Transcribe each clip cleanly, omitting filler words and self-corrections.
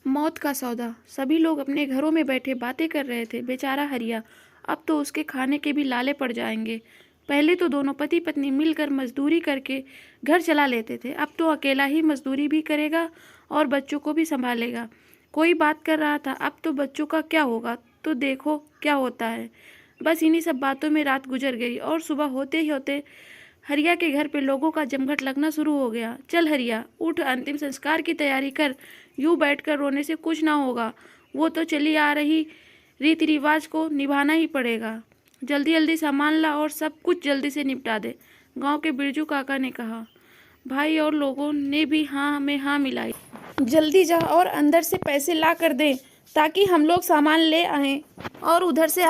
मौत का सौदा। सभी लोग अपने घरों में बैठे बातें कर रहे थे। बेचारा हरिया, अब तो उसके खाने के भी लाले पड़ जाएंगे। पहले तो दोनों पति पत्नी मिलकर मजदूरी करके घर चला लेते थे, अब तो अकेला ही मजदूरी भी करेगा और बच्चों को भी संभालेगा। कोई बात कर रहा था, अब तो बच्चों का क्या होगा, तो देखो क्या होता है। बस इन्हीं सब बातों में रात गुजर गई और सुबह होते ही होते हरिया के घर पे लोगों का जमघट लगना शुरू हो गया। चल हरिया, उठ, अंतिम संस्कार की तैयारी कर। यूं बैठकर रोने से कुछ ना होगा, वो तो चली आ रही रीति रिवाज को निभाना ही पड़ेगा। जल्दी जल्दी सामान ला और सब कुछ जल्दी से निपटा दे, गांव के बिरजू काका ने कहा। भाई और लोगों ने भी हाँ में हाँ मिलाई। जल्दी जा और अंदर से पैसे ला कर दे ताकि हम लोग सामान ले आएं। और उधर से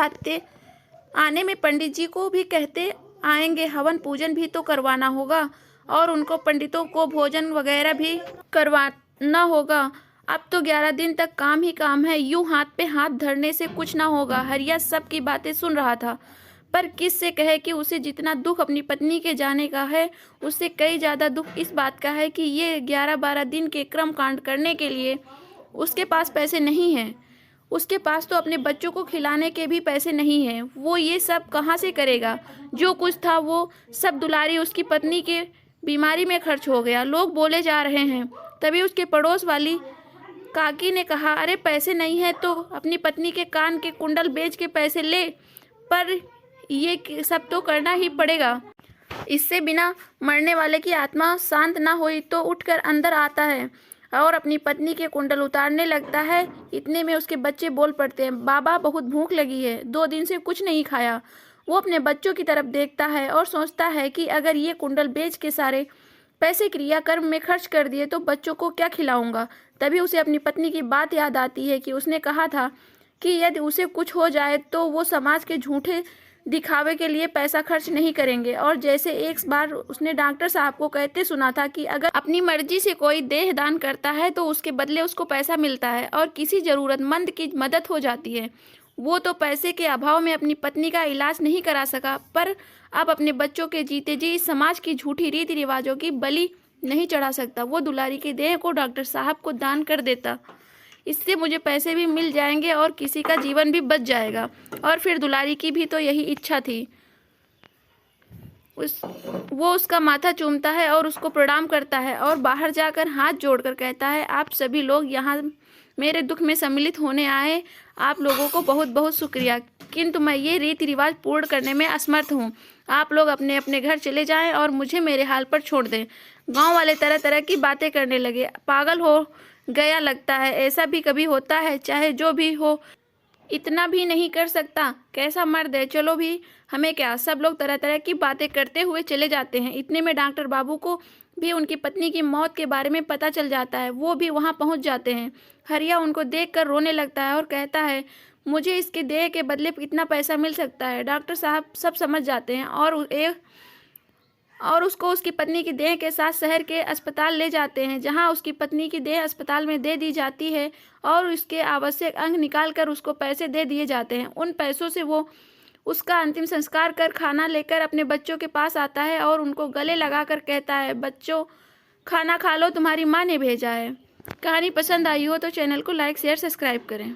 आने में पंडित जी को भी कहते आएंगे, हवन पूजन भी तो करवाना होगा और उनको पंडितों को भोजन वगैरह भी करवाना होगा। अब तो 11 दिन तक काम ही काम है, यूं हाथ पे हाथ धरने से कुछ ना होगा। हरिया सब की बातें सुन रहा था, पर किस से कहे कि उसे जितना दुख अपनी पत्नी के जाने का है, उससे कई ज़्यादा दुख इस बात का है कि ये 11-12 दिन के क्रम कांड करने के लिए उसके पास पैसे नहीं हैं। उसके पास तो अपने बच्चों को खिलाने के भी पैसे नहीं हैं। वो ये सब कहाँ से करेगा। जो कुछ था वो सब दुलारी उसकी पत्नी के बीमारी में खर्च हो गया। लोग बोले जा रहे हैं। तभी उसके पड़ोस वाली काकी ने कहा, अरे पैसे नहीं है तो अपनी पत्नी के कान के कुंडल बेच के पैसे ले, पर ये सब तो करना ही पड़ेगा। इससे बिना मरने वाले की आत्मा शांत ना हुई तो उठकर अंदर आता है और अपनी पत्नी के कुंडल उतारने लगता है। इतने में उसके बच्चे बोल पड़ते हैं, बाबा बहुत भूख लगी है, 2 दिन से कुछ नहीं खाया। वो अपने बच्चों की तरफ देखता है और सोचता है कि अगर ये कुंडल बेच के सारे पैसे क्रियाकर्म में खर्च कर दिए तो बच्चों को क्या खिलाऊंगा। तभी उसे अपनी पत्नी की बात याद आती है कि उसने कहा था कि यदि उसे कुछ हो जाए तो वो समाज के झूठे दिखावे के लिए पैसा खर्च नहीं करेंगे। और जैसे एक बार उसने डॉक्टर साहब को कहते सुना था कि अगर अपनी मर्जी से कोई देह दान करता है तो उसके बदले उसको पैसा मिलता है और किसी जरूरतमंद की मदद हो जाती है। वो तो पैसे के अभाव में अपनी पत्नी का इलाज नहीं करा सका, पर अब अपने बच्चों के जीते जी इस समाज की झूठी रीति रिवाजों की बलि नहीं चढ़ा सकता। वो दुलारी के देह को डॉक्टर साहब को दान कर देता, इससे मुझे पैसे भी मिल जाएंगे और किसी का जीवन भी बच जाएगा। और फिर दुलारी की भी तो यही इच्छा थी। वो उसका माथा चूमता है और उसको प्रणाम करता है और बाहर जाकर हाथ जोड़कर कहता है, आप सभी लोग यहाँ मेरे दुख में सम्मिलित होने आए, आप लोगों को बहुत बहुत शुक्रिया, किंतु मैं ये रीति रिवाज पूर्ण करने में असमर्थ हूँ। आप लोग अपने अपने घर चले जाएं और मुझे मेरे हाल पर छोड़ दें। गांव वाले तरह तरह की बातें करने लगे। पागल हो गया लगता है, ऐसा भी कभी होता है, चाहे जो भी हो इतना भी नहीं कर सकता, कैसा मर्द है, चलो भी हमें क्या। सब लोग तरह तरह की बातें करते हुए चले जाते हैं। इतने में डॉक्टर बाबू को भी उनकी पत्नी की मौत के बारे में पता चल जाता है। वो भी वहां पहुंच जाते हैं। हरिया उनको देखकर रोने लगता है और कहता है, मुझे इसके देह के बदले कितना पैसा मिल सकता है। डॉक्टर साहब सब समझ जाते हैं और उसको उसकी पत्नी की देह के साथ शहर के अस्पताल ले जाते हैं, जहां उसकी पत्नी की देह अस्पताल में दे दी जाती है और उसके आवश्यक अंग निकालकर उसको पैसे दे दिए जाते हैं। उन पैसों से वो उसका अंतिम संस्कार कर खाना लेकर अपने बच्चों के पास आता है और उनको गले लगाकर कहता है, बच्चों खाना खा लो, तुम्हारी माँ ने भेजा है। कहानी पसंद आई हो तो चैनल को लाइक शेयर सब्सक्राइब करें।